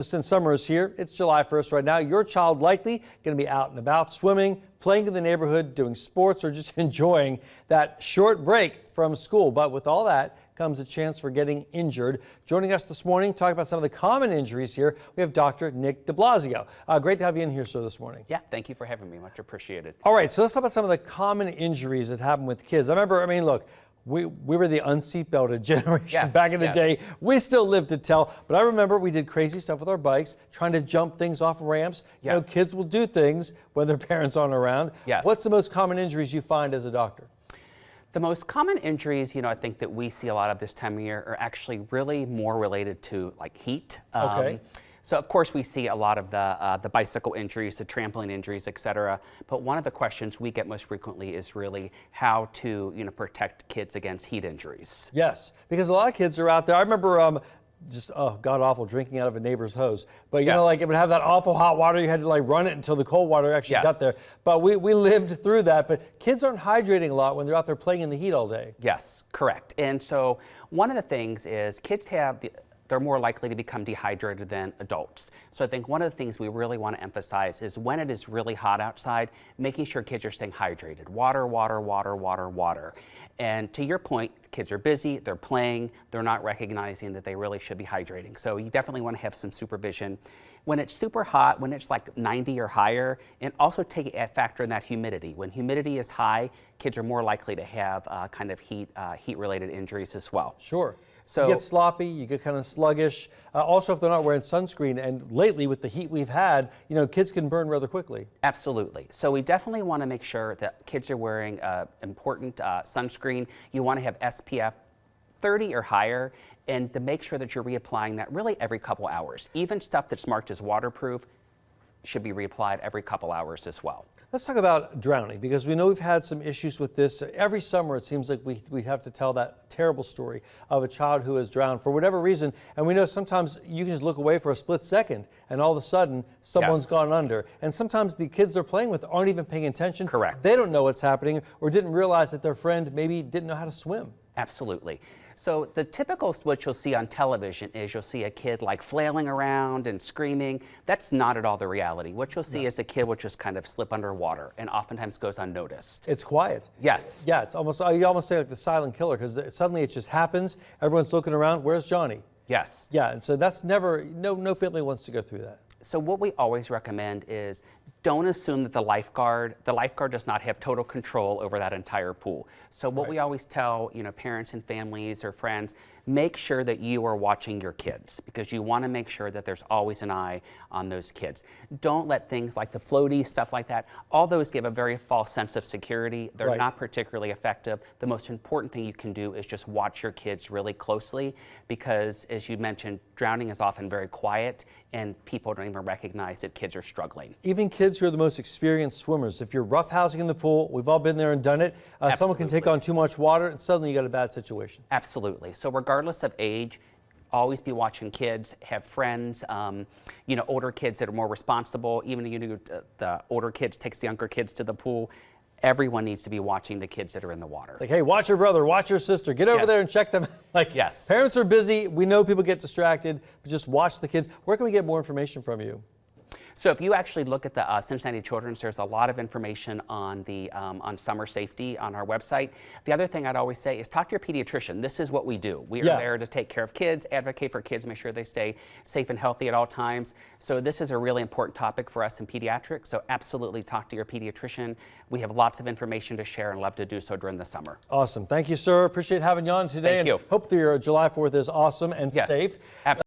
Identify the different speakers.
Speaker 1: Since summer is here, it's July 1st right now. Your child likely going to be out and about, swimming, playing in the neighborhood, doing sports, or just enjoying that short break from school. But with all that comes a chance for getting injured. Joining us this morning, talking about some of the common injuries here, we have Dr. Nick DeBlasio. Great to have you in here, sir, this morning.
Speaker 2: Yeah, thank you for having me. Much appreciated.
Speaker 1: All right, so let's talk about some of the common injuries that happen with kids. Look, we were the unseatbelted generation back in the day. We still live to tell, but I remember we did crazy stuff with our bikes, trying to jump things off ramps. You know, kids will do things when their parents aren't around. What's the most common injuries you find as a doctor?
Speaker 2: The most common injuries, I think that we see a lot of this time of year are actually really more related to like heat. So of course we see a lot of the bicycle injuries, the trampoline injuries, etc. But one of the questions we get most frequently is really how to protect kids against heat injuries.
Speaker 1: Yes, because a lot of kids are out there. I remember just god awful drinking out of a neighbor's hose. But you know, like it would have that awful hot water. You had to like run it until the cold water actually got there. But we lived through that. But kids aren't hydrating a lot when they're out there playing in the heat all day.
Speaker 2: Yes, correct. And so one of the things is kids they're more likely to become dehydrated than adults. So I think one of the things we really want to emphasize is when it is really hot outside, making sure kids are staying hydrated. Water, water, water, water, water. And to your point, kids are busy, they're playing, they're not recognizing that they really should be hydrating. So you definitely want to have some supervision. When it's super hot, when it's like 90 or higher, and also take a factor in that humidity. When humidity is high, kids are more likely to have kind of heat-related injuries as well.
Speaker 1: Sure. So you get sloppy, you get kind of sluggish. Also, if they're not wearing sunscreen, and lately with the heat we've had, kids can burn rather quickly.
Speaker 2: Absolutely. So we definitely want to make sure that kids are wearing important sunscreen. You want to have SPF 30 or higher, and to make sure that you're reapplying that really every couple hours. Even stuff that's marked as waterproof should be reapplied every couple hours as well.
Speaker 1: Let's talk about drowning, because we know we've had some issues with this. Every summer it seems like we have to tell that terrible story of a child who has drowned for whatever reason. And we know sometimes you can just look away for a split second and all of a sudden someone's gone under. And sometimes the kids they're playing with aren't even paying attention.
Speaker 2: Correct.
Speaker 1: They don't know what's happening or didn't realize that their friend maybe didn't know how to swim.
Speaker 2: Absolutely. So the typical what you'll see on television is you'll see a kid like flailing around and screaming. That's not at all the reality. What you'll see is a kid will just kind of slip underwater and oftentimes goes unnoticed.
Speaker 1: It's quiet.
Speaker 2: Yes.
Speaker 1: Yeah, it's almost, you almost say like the silent killer, because suddenly it just happens. Everyone's looking around, where's Johnny?
Speaker 2: Yes.
Speaker 1: Yeah, and so that's never, no family wants to go through that.
Speaker 2: So what we always recommend is don't assume that the lifeguard does not have total control over that entire pool. So what we always tell, parents and families or friends, make sure that you are watching your kids, because you want to make sure that there's always an eye on those kids. Don't let things like the floaties, stuff like that, all those give a very false sense of security. They're not particularly effective. The most important thing you can do is just watch your kids really closely, because as you mentioned, drowning is often very quiet and people don't even recognize that kids are struggling.
Speaker 1: Even kids who are the most experienced swimmers, if you're roughhousing in the pool, we've all been there and done it, someone can take on too much water and suddenly you got a bad situation.
Speaker 2: Absolutely. So regardless of age, always be watching kids, have friends, older kids that are more responsible. Even the older kids takes the younger kids to the pool. Everyone needs to be watching the kids that are in the water.
Speaker 1: Like, hey, watch your brother, watch your sister, get over there and check them. Like, parents are busy. We know people get distracted, but just watch the kids. Where can we get more information from you?
Speaker 2: So if you actually look at the Cincinnati Children's, there's a lot of information on the on summer safety on our website. The other thing I'd always say is talk to your pediatrician. This is what we do. We are there to take care of kids, advocate for kids, make sure they stay safe and healthy at all times. So this is a really important topic for us in pediatrics. So absolutely talk to your pediatrician. We have lots of information to share and love to do so during the summer.
Speaker 1: Awesome. Thank you, sir. Appreciate having you on today.
Speaker 2: Thank you.
Speaker 1: Hope that your July 4th is awesome and safe.
Speaker 2: Absolutely.